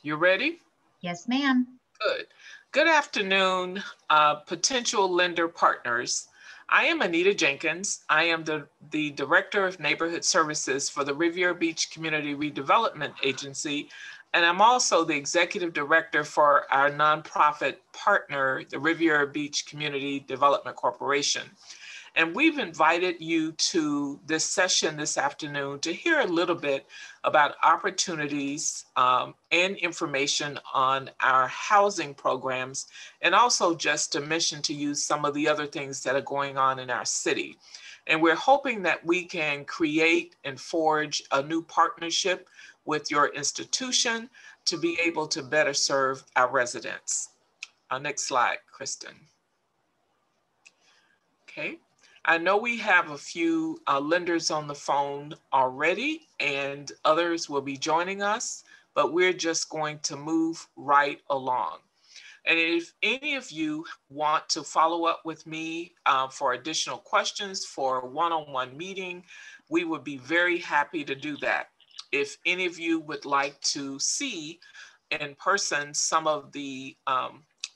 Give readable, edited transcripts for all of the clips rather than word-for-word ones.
You ready? Yes, ma'am. Good. Good afternoon, potential lender partners. I am Anita Jenkins. I am the Director of Neighborhood Services for the Riviera Beach Community Redevelopment Agency, and I'm also the Executive Director for our nonprofit partner, the Riviera Beach Community Development Corporation. And we've invited you to this session this afternoon to hear a little bit about opportunities and information on our housing programs, and also just to mention to you some of the other things that are going on in our city. And we're hoping that we can create and forge a new partnership with your institution to be able to better serve our residents. Next slide, Kristen. Okay. I know we have a few lenders on the phone already, and others will be joining us, but we're just going to move right along. And if any of you want to follow up with me for additional questions for a one-on-one meeting, we would be very happy to do that. If any of you would like to see in person some of the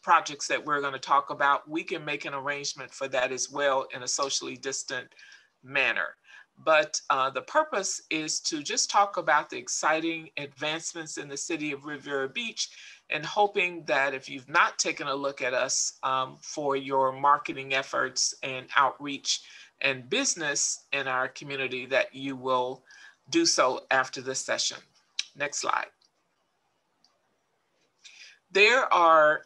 projects that we're going to talk about, we can make an arrangement for that as well in a socially distant manner. But the purpose is to just talk about the exciting advancements in the city of Riviera Beach, and hoping that if you've not taken a look at us for your marketing efforts and outreach and business in our community, that you will do so after this session. Next slide. There are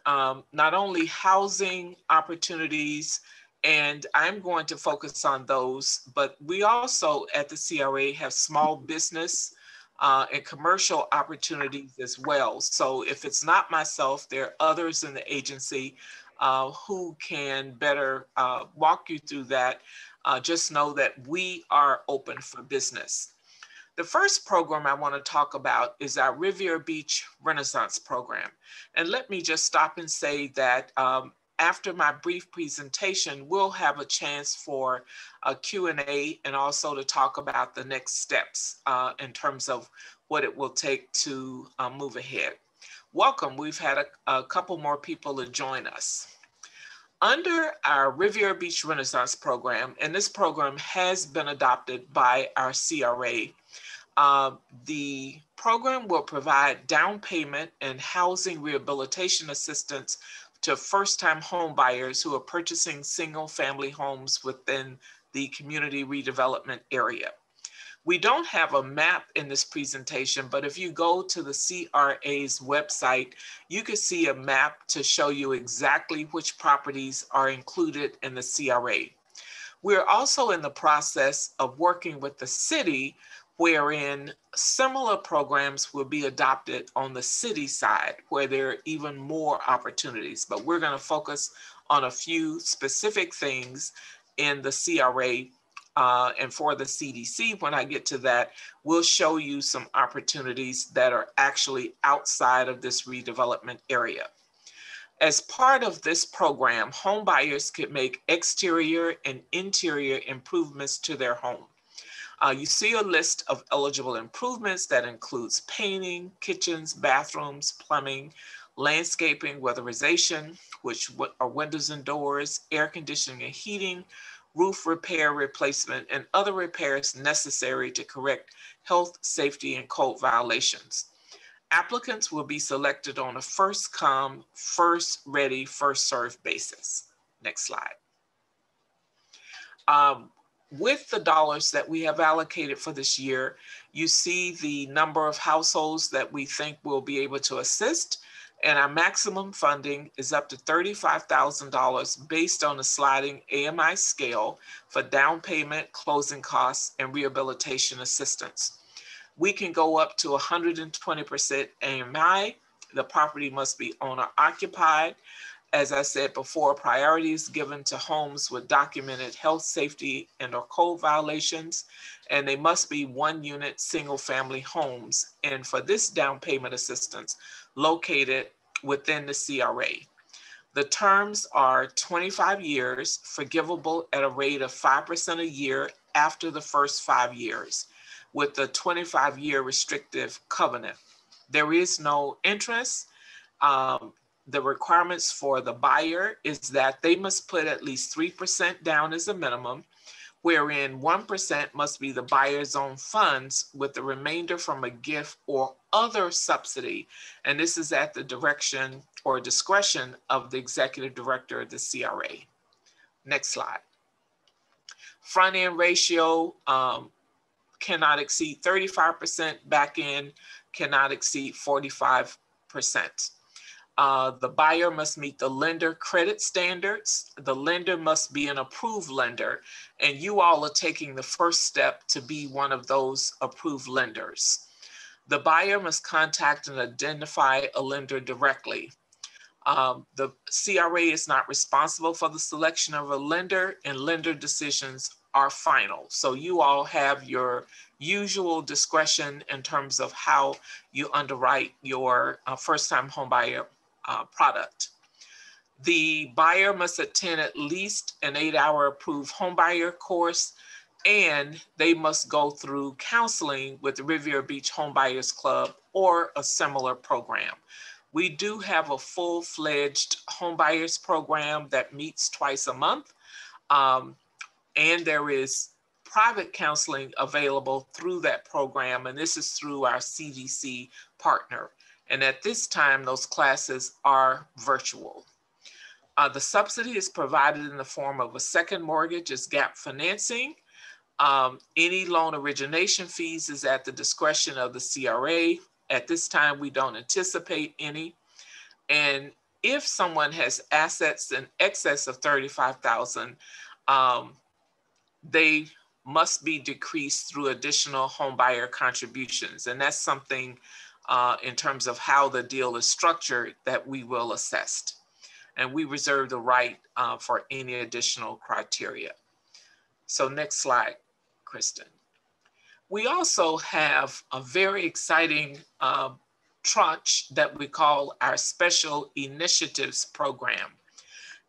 not only housing opportunities, and I'm going to focus on those, but we also at the CRA have small business and commercial opportunities as well. So if it's not myself, there are others in the agency who can better walk you through that. Just know that we are open for business. The first program I want to talk about is our Riviera Beach Renaissance program. And let me just stop and say that after my brief presentation, we'll have a chance for a Q&A and also to talk about the next steps in terms of what it will take to move ahead. Welcome. We've had a couple more people to join us. Under our Riviera Beach Renaissance program, and this program has been adopted by our CRA, the program will provide down payment and housing rehabilitation assistance to first-time home buyers who are purchasing single-family homes within the community redevelopment area. We don't have a map in this presentation, but if you go to the CRA's website, you can see a map to show you exactly which properties are included in the CRA. We're also in the process of working with the city, wherein similar programs will be adopted on the city side, where there are even more opportunities. But we're going to focus on a few specific things in the CRA and for the CDC. When I get to that, we'll show you some opportunities that are actually outside of this redevelopment area. As part of this program, home buyers could make exterior and interior improvements to their home. You see a list of eligible improvements that includes painting, kitchens, bathrooms, plumbing, landscaping, weatherization, which are windows and doors, air conditioning and heating, roof repair, replacement, and other repairs necessary to correct health, safety, and code violations. Applicants will be selected on a first come, first ready, first served basis. Next slide. With the dollars that we have allocated for this year, you see the number of households that we think will be able to assist, and our maximum funding is up to $35,000 based on a sliding AMI scale for down payment, closing costs, and rehabilitation assistance. We can go up to 120% AMI. The property must be owner occupied. As I said before, priority is given to homes with documented health, safety, and or code violations, and they must be one unit single family homes. And for this down payment assistance, located within the CRA. The terms are 25 years, forgivable at a rate of 5% a year after the first 5 years, with the 25-year restrictive covenant. There is no interest. The requirements for the buyer is that they must put at least 3% down as a minimum, wherein 1% must be the buyer's own funds, with the remainder from a gift or other subsidy. And this is at the direction or discretion of the executive director of the CRA. Next slide. Front end ratio cannot exceed 35%, back end cannot exceed 45%. The buyer must meet the lender credit standards. The lender must be an approved lender, and you all are taking the first step to be one of those approved lenders. The buyer must contact and identify a lender directly. The CRA is not responsible for the selection of a lender, and lender decisions are final. So you all have your usual discretion in terms of how you underwrite your first-time homebuyer product. The buyer must attend at least an 8-hour approved homebuyer course, and they must go through counseling with the Riviera Beach Homebuyers Club or a similar program. We do have a full-fledged homebuyers program that meets twice a month, and there is private counseling available through that program, and this is through our CDC partner. And at this time, those classes are virtual. The subsidy is provided in the form of a second mortgage as gap financing. Any loan origination fees is at the discretion of the CRA. At this time, we don't anticipate any. And if someone has assets in excess of $35,000, they must be decreased through additional homebuyer contributions. And that's something in terms of how the deal is structured that we will assess. And we reserve the right for any additional criteria. So next slide, Kristen. We also have a very exciting tranche that we call our Special Initiatives Program.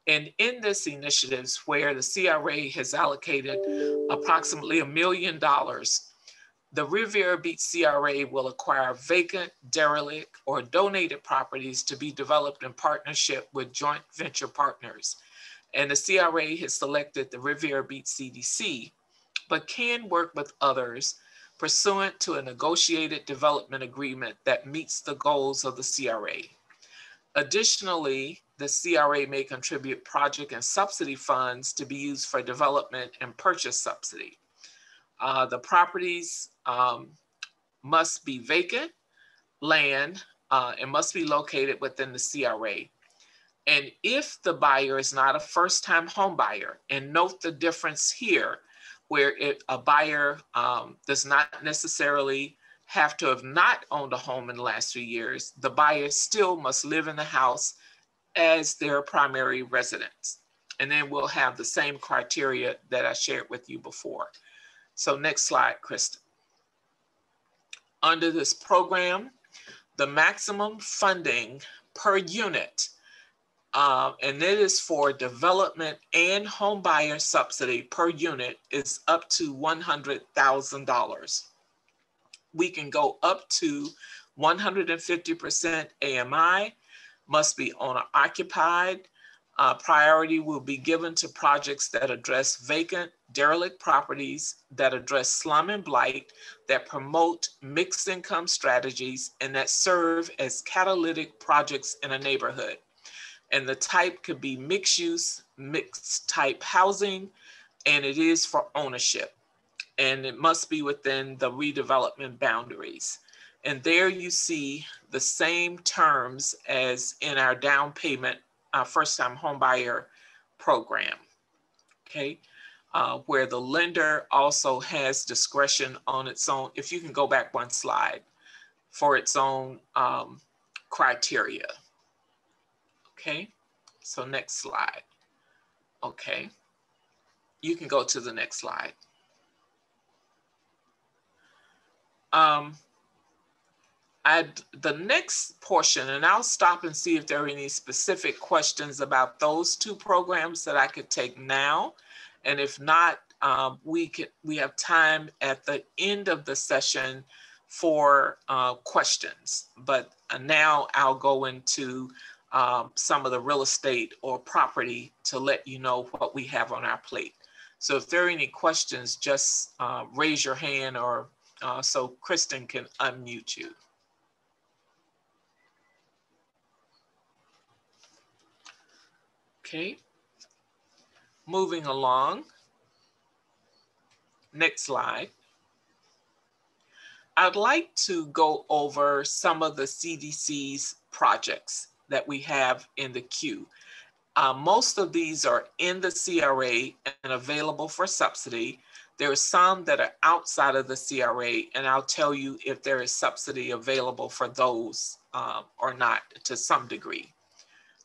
And in this initiatives, where the CRA has allocated approximately $1 million, the Riviera Beach CRA will acquire vacant, derelict, or donated properties to be developed in partnership with joint venture partners. And the CRA has selected the Riviera Beach CDC, but can work with others pursuant to a negotiated development agreement that meets the goals of the CRA. Additionally, the CRA may contribute project and subsidy funds to be used for development and purchase subsidy. The properties must be vacant land and must be located within the CRA. And if the buyer is not a first-time home buyer, and note the difference here, where a buyer does not necessarily have to have not owned a home in the last 3 years, the buyer still must live in the house as their primary residence. And then we'll have the same criteria that I shared with you before. So next slide, Kristen. Under this program, the maximum funding per unit, and it is for development and home buyer subsidy per unit, is up to $100,000. We can go up to 150% AMI, must be owner occupied. Priority will be given to projects that address vacant, derelict properties, that address slum and blight, that promote mixed income strategies, and that serve as catalytic projects in a neighborhood. And the type could be mixed use, mixed type housing, and it is for ownership. And it must be within the redevelopment boundaries. And there you see the same terms as in our down payment, first-time homebuyer program, okay? Where the lender also has discretion on its own, if you can go back one slide, for its own criteria. Okay, so next slide. Okay, you can go to the next slide. The next portion, and I'll stop and see if there are any specific questions about those two programs that I could take now. And if not, we have time at the end of the session for questions, but now I'll go into some of the real estate or property to let you know what we have on our plate. So if there are any questions, just raise your hand or so Kristen can unmute you. Okay, moving along. Next slide. I'd like to go over some of the CDC's projects that we have in the queue. Most of these are in the CRA and available for subsidy. There are some that are outside of the CRA, and I'll tell you if there is subsidy available for those or not to some degree.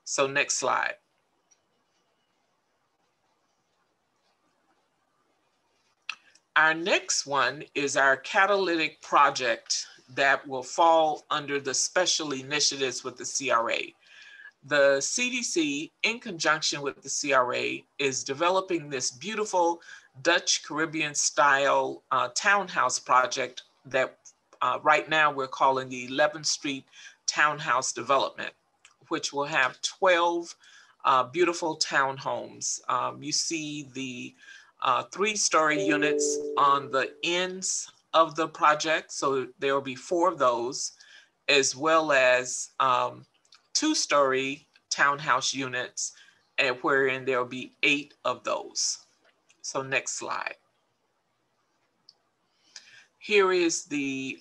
So next slide. Our next one is our catalytic project that will fall under the special initiatives with the CRA. The CDC, in conjunction with the CRA, is developing this beautiful Dutch Caribbean style townhouse project that right now we're calling the 11th Street Townhouse Development, which will have 12 beautiful townhomes. You see the 3-story units on the ends of the project, so there will be 4 of those, as well as 2-story townhouse units, and wherein there will be 8 of those. So next slide. Here is the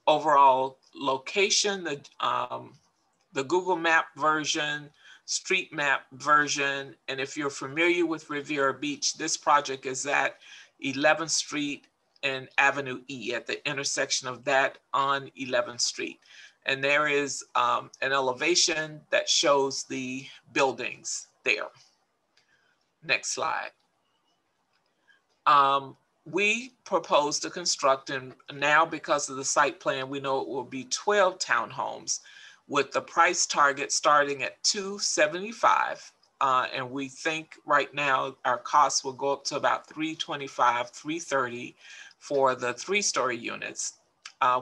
overall location, the Google Map version, street map version, and if you're familiar with Riviera Beach, this project is at 11th Street and Avenue E, at the intersection of that on 11th Street. And there is an elevation that shows the buildings there. Next slide. We propose to construct, and now because of the site plan, we know it will be 12 townhomes with the price target starting at $275. And we think right now our costs will go up to about $325, $330 for the 3-story units,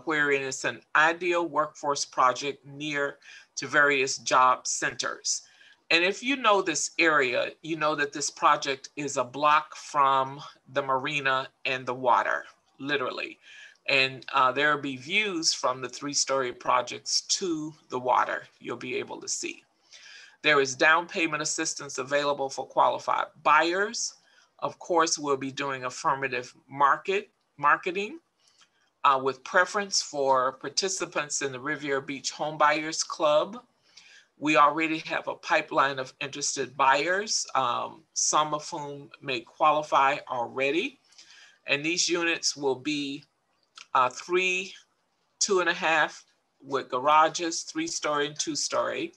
wherein it's an ideal workforce project near to various job centers. And if you know this area, you know that this project is a block from the marina and the water, literally. And there will be views from the 3-story projects to the water you'll be able to see. There is down payment assistance available for qualified buyers. Of course, we'll be doing affirmative marketing with preference for participants in the Riviera Beach Home Buyers Club. We already have a pipeline of interested buyers, some of whom may qualify already. And these units will be 3, 2.5 with garages, 3-story and 2-story,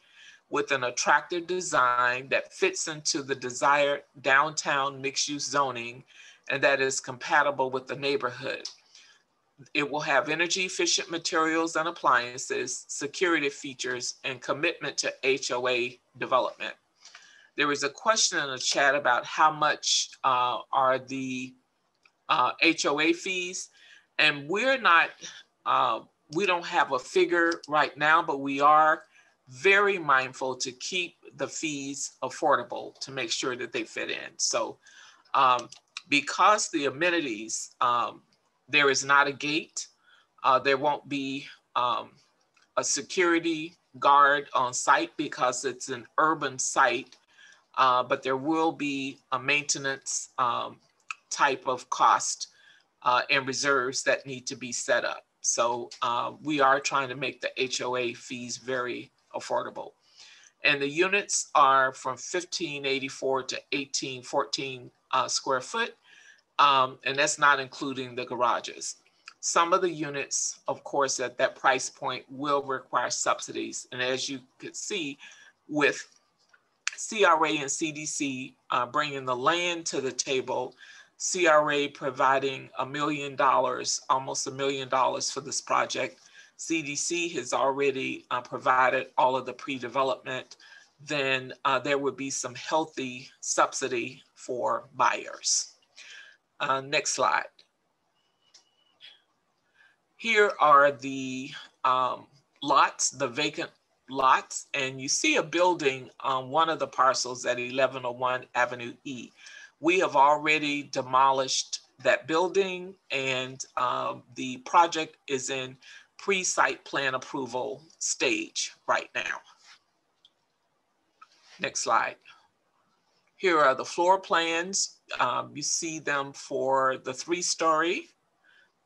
with an attractive design that fits into the desired downtown mixed-use zoning and that is compatible with the neighborhood. It will have energy efficient materials and appliances, security features, and commitment to HOA development. There was a question in the chat about how much are the HOA fees, and we're not, we don't have a figure right now, but we are very mindful to keep the fees affordable to make sure that they fit in. So because the amenities, there is not a gate. There won't be a security guard on site because it's an urban site, but there will be a maintenance type of cost and reserves that need to be set up. So we are trying to make the HOA fees very affordable. And the units are from 1,584 to 1,814 square foot. And that's not including the garages. Some of the units, of course, at that price point will require subsidies. And as you could see with CRA and CDC bringing the land to the table, CRA providing $1 million, almost $1 million for this project. CDC has already provided all of the pre-development. Then there would be some healthy subsidy for buyers. Next slide. Here are the lots, the vacant lots, and you see a building on one of the parcels at 1101 Avenue E. We have already demolished that building, and the project is in pre-site plan approval stage right now. Next slide. Here are the floor plans. You see them for the 3-story.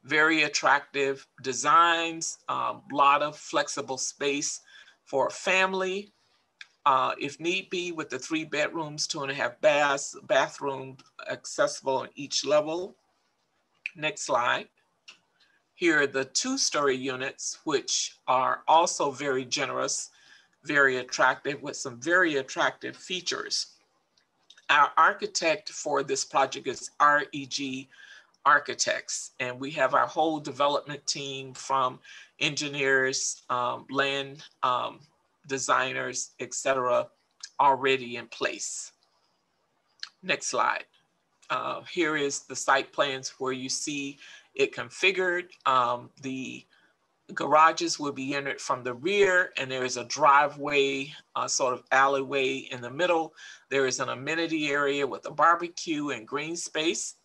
Very attractive designs, lot of flexible space for a family, if need be, with the 3 bedrooms, 2.5 baths, bathroom accessible on each level. Next slide. Here are the 2-story units, which are also very generous, very attractive, with some very attractive features. Our architect for this project is REG Architects, and we have our whole development team from engineers, land designers, etc., already in place. Next slide. Here is the site plans where you see it configured. The garages will be entered from the rear, and there is a driveway, sort of alleyway in the middle. There is an amenity area with a barbecue and green space.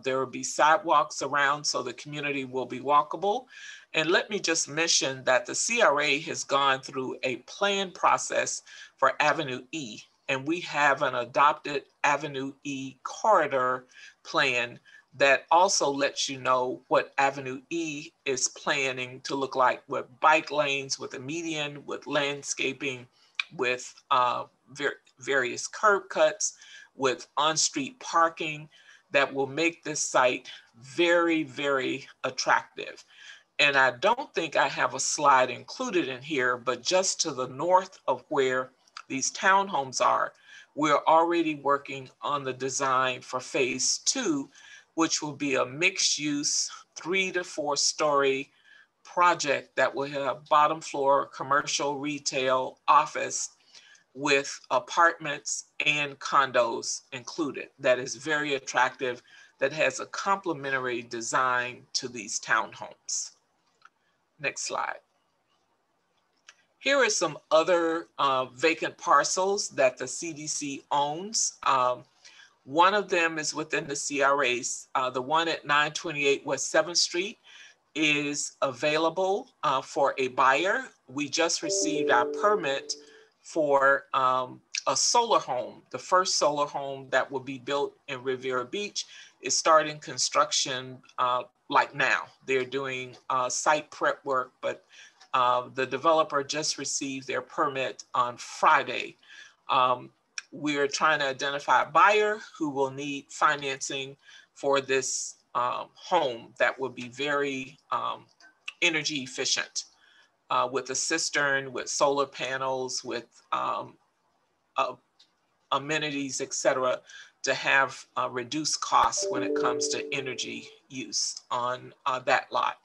There will be sidewalks around, so the community will be walkable. And let me just mention that the CRA has gone through a plan process for Avenue E, and we have an adopted Avenue E corridor plan that also lets you know what Avenue E is planning to look like, with bike lanes, with a median, with landscaping, with various curb cuts, with on-street parking that will make this site very, very attractive. And I don't think I have a slide included in here, but just to the north of where these townhomes are, we're already working on the design for phase 2, which will be a mixed use 3 to 4-story project that will have bottom floor commercial, retail, office, with apartments and condos included. That is very attractive, that has a complementary design to these townhomes. Next slide. Here are some other vacant parcels that the CDC owns. One of them is within the CRAs. The one at 928 West 7th Street is available for a buyer. We just received our permit for a solar home. The first solar home that will be built in Riviera Beach is starting construction like now. They're doing site prep work, but the developer just received their permit on Friday. We're trying to identify a buyer who will need financing for this home that will be very energy efficient, with a cistern, with solar panels, with amenities, etc., to have reduced costs when it comes to energy use on that lot.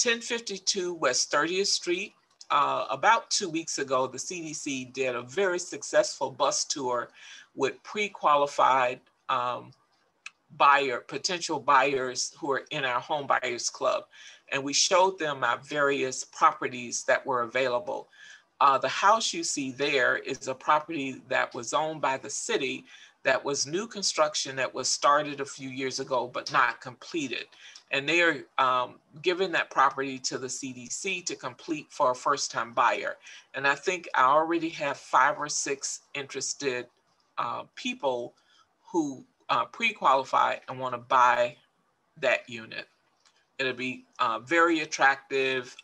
1052 West 30th Street. About 2 weeks ago, the CDC did a very successful bus tour with pre-qualified potential buyers who are in our Home Buyers Club. And we showed them our various properties that were available. The house you see there is a property that was owned by the city, that was new construction, that was started a few years ago, but not completed. And they are giving that property to the CDC to complete for a first-time buyer. And I think I already have 5 or 6 interested people who pre-qualify and want to buy that unit. It'll be very attractive,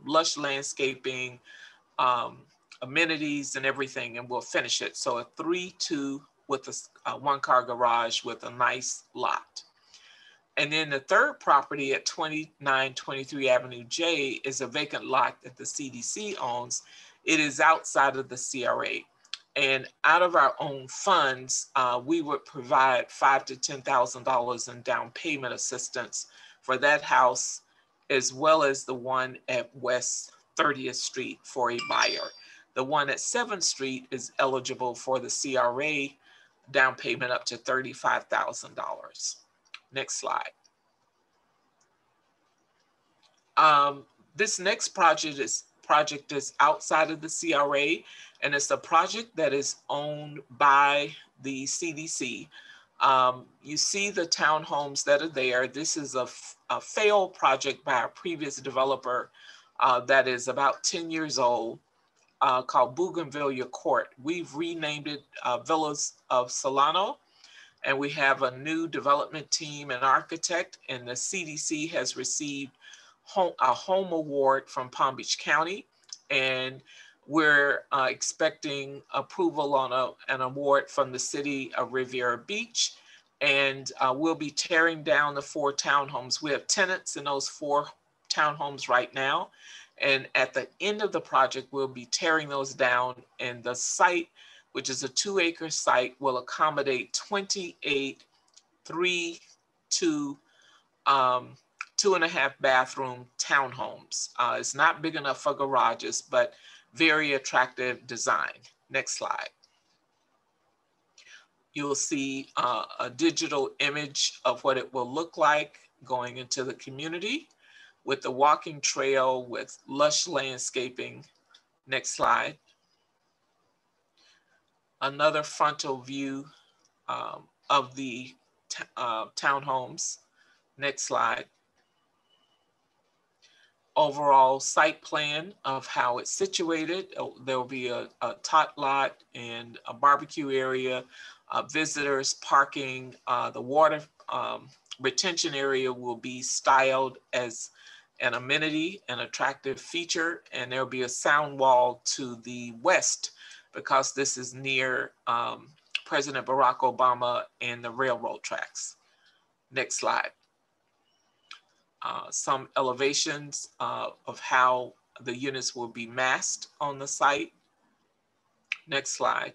lush landscaping, amenities and everything, and we'll finish it. So a 3-2 with a 1-car garage with a nice lot. And then the third property at 2923 Avenue J is a vacant lot that the CDC owns. It is outside of the CRA. And out of our own funds, we would provide $5,000 to $10,000 in down payment assistance for that house, as well as the one at West 30th Street for a buyer. The one at 7th Street is eligible for the CRA down payment up to $35,000. Next slide. This next project is outside of the CRA, and it's a project that is owned by the CDC. You see the townhomes that are there. This is a failed project by a previous developer that is about 10 years old, called Bougainvillea Court. We've renamed it Villas of Solano, and we have a new development team and architect, and the CDC has received a home award from Palm Beach County, and we're expecting approval on an award from the city of Riviera Beach, and we'll be tearing down the 4 townhomes. We have tenants in those 4 townhomes right now, and at the end of the project, we'll be tearing those down, and the site, which is a 2-acre site, will accommodate 28 3, 2, 2.5 bathroom townhomes. It's not big enough for garages, but very attractive design. Next slide. You'll see a digital image of what it will look like going into the community with the walking trail with lush landscaping. Next slide. Another frontal view of the townhomes. Next slide. Overall site plan of how it's situated. There will be a tot lot and a barbecue area, visitors, parking. The water retention area will be styled as an amenity, an attractive feature, and there'll be a sound wall to the west because this is near President Barack Obama and the railroad tracks. Next slide. Some elevations of how the units will be massed on the site. Next slide.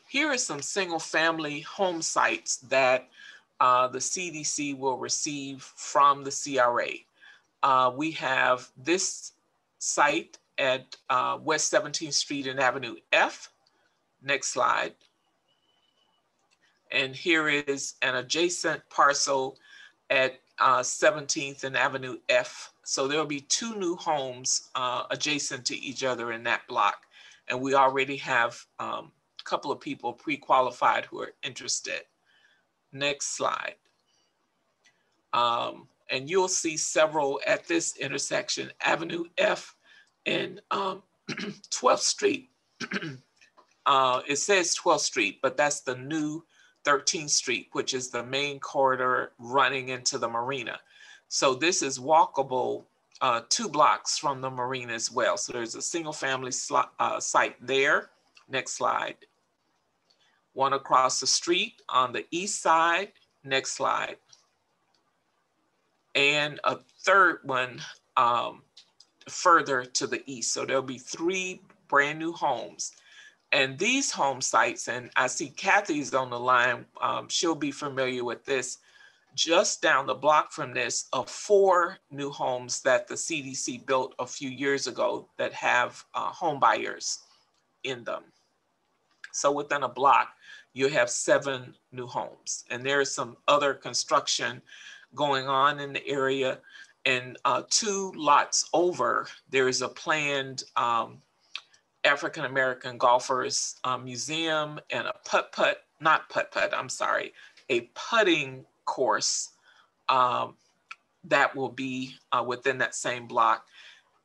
Here are some single family home sites that the CDC will receive from the CRA. We have this site at West 17th Street and Avenue F. Next slide. And here is an adjacent parcel at 17th and Avenue F. So there'll be 2 new homes adjacent to each other in that block. And we already have a couple of people pre-qualified who are interested. Next slide. And you'll see several at this intersection, Avenue F and 12th Street. It says 12th Street, but that's the new 13th Street, which is the main corridor running into the marina. So this is walkable 2 blocks from the marina as well. So there's a single family site there. Next slide. One across the street on the east side. Next slide. And a third one further to the east. So there'll be 3 brand new homes. And these home sites, and I see Kathy's on the line, she'll be familiar with this. Just down the block from this are 4 new homes that the CDC built a few years ago that have home buyers in them. So within a block, you have 7 new homes. And there's some other construction going on in the area. And 2 lots over, there is a planned African-American golfers museum and a a putting course that will be within that same block.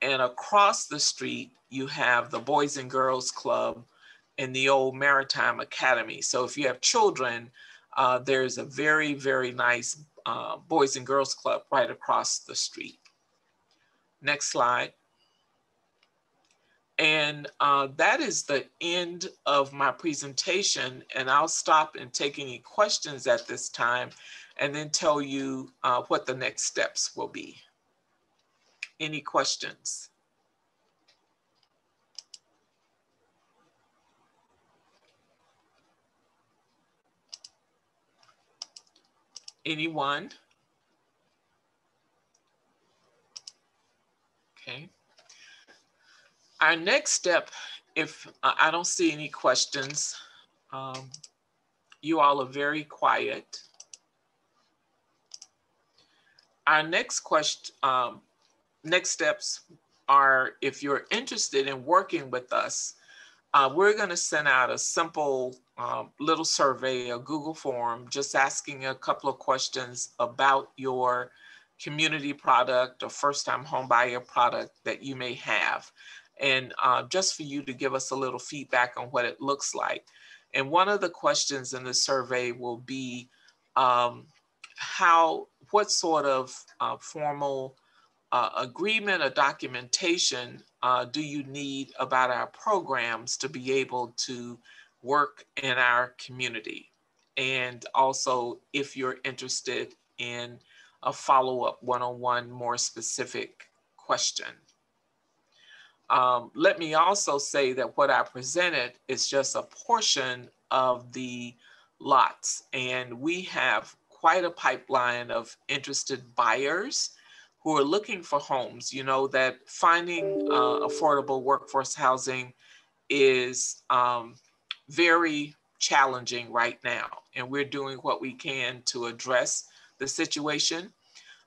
And across the street, you have the Boys and Girls Club and the old Maritime Academy. So if you have children, there's a very, very nice Boys and Girls Club right across the street. Next slide. And that is the end of my presentation, and I'll stop and take any questions at this time and then tell you what the next steps will be. Any questions? Anyone? Okay. Our next step, if I don't see any questions, you all are very quiet. Our next next steps are, if you're interested in working with us, we're going to send out a simple little survey, a Google form, just asking a couple of questions about your community product or first-time home buyer product that you may have. And just for you to give us a little feedback on what it looks like. And one of the questions in the survey will be what sort of formal agreement or documentation do you need about our programs to be able to work in our community? And also, if you're interested in a follow-up one-on-one, more specific question. Let me also say that what I presented is just a portion of the lots, and we have quite a pipeline of interested buyers who are looking for homes. You know that finding affordable workforce housing is very challenging right now, and we're doing what we can to address the situation.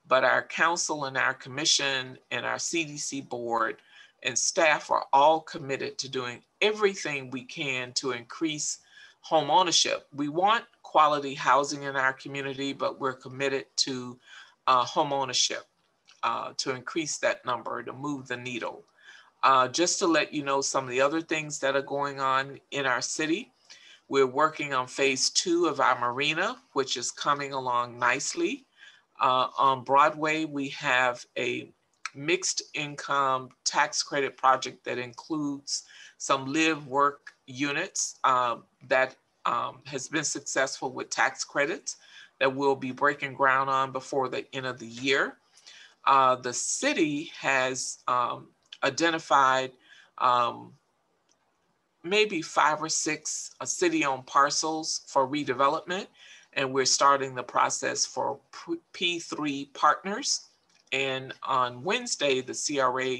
But our council and our commission and our CDC board and staff are all committed to doing everything we can to increase home ownership. We want quality housing in our community, but we're committed to home ownership to increase that number, to move the needle. Just to let you know some of the other things that are going on in our city, we're working on phase 2 of our marina, which is coming along nicely. On Broadway, we have a mixed income tax credit project that includes some live work units that has been successful with tax credits that we'll be breaking ground on before the end of the year. The city has identified maybe 5 or 6 city-owned parcels for redevelopment, and we're starting the process for P3 partners. And on Wednesday, the CRA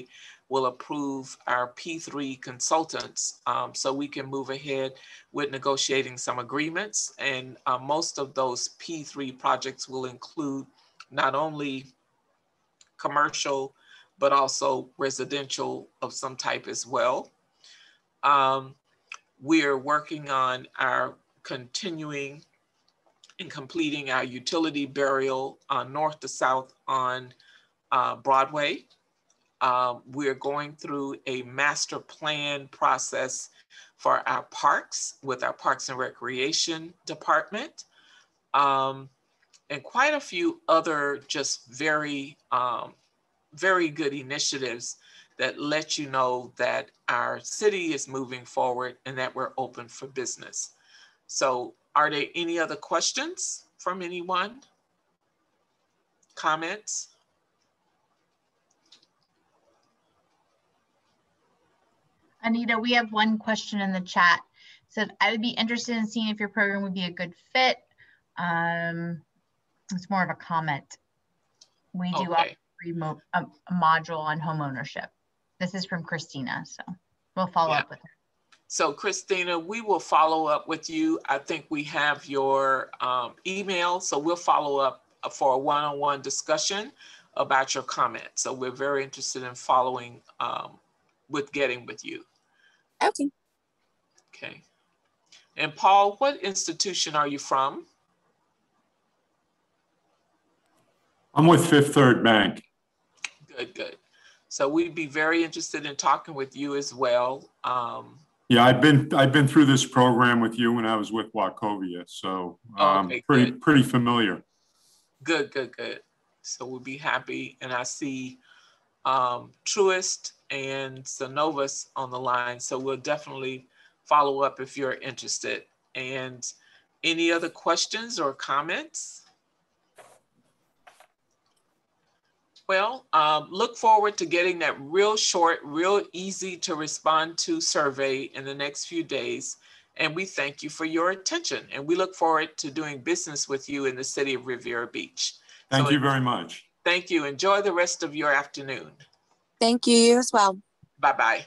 will approve our P3 consultants so we can move ahead with negotiating some agreements. And most of those P3 projects will include not only commercial, but also residential of some type as well. We are working on our continuing and completing our utility burial north to south on Broadway. We're going through a master plan process for our parks with our Parks and Recreation Department, and quite a few other just very, very good initiatives that let you know that our city is moving forward and that we're open for business. So are there any other questions from anyone? Comments? Anita, we have one question in the chat. It said, I would be interested in seeing if your program would be a good fit. It's more of a comment. We do offer a module on home ownership. This is from Christina, so we'll follow up with her. So Christina, we will follow up with you. I think we have your email, so we'll follow up for a one-on-one discussion about your comment. So we're very interested in following with getting with you. Okay. Okay. And Paul, what institution are you from? I'm with Fifth Third Bank. Good, good. So we'd be very interested in talking with you as well. Yeah, I've been through this program with you when I was with Wachovia, so okay, pretty familiar. Good, good, good. So we'll be happy, and I see Truist and Synovus on the line, so we'll definitely follow up if you're interested. And any other questions or comments? Well, look forward to getting that real short, real easy to respond to survey in the next few days. And we thank you for your attention. And we look forward to doing business with you in the city of Riviera Beach. Thank you very much. Thank you. Enjoy the rest of your afternoon. Thank you as well. Bye-bye.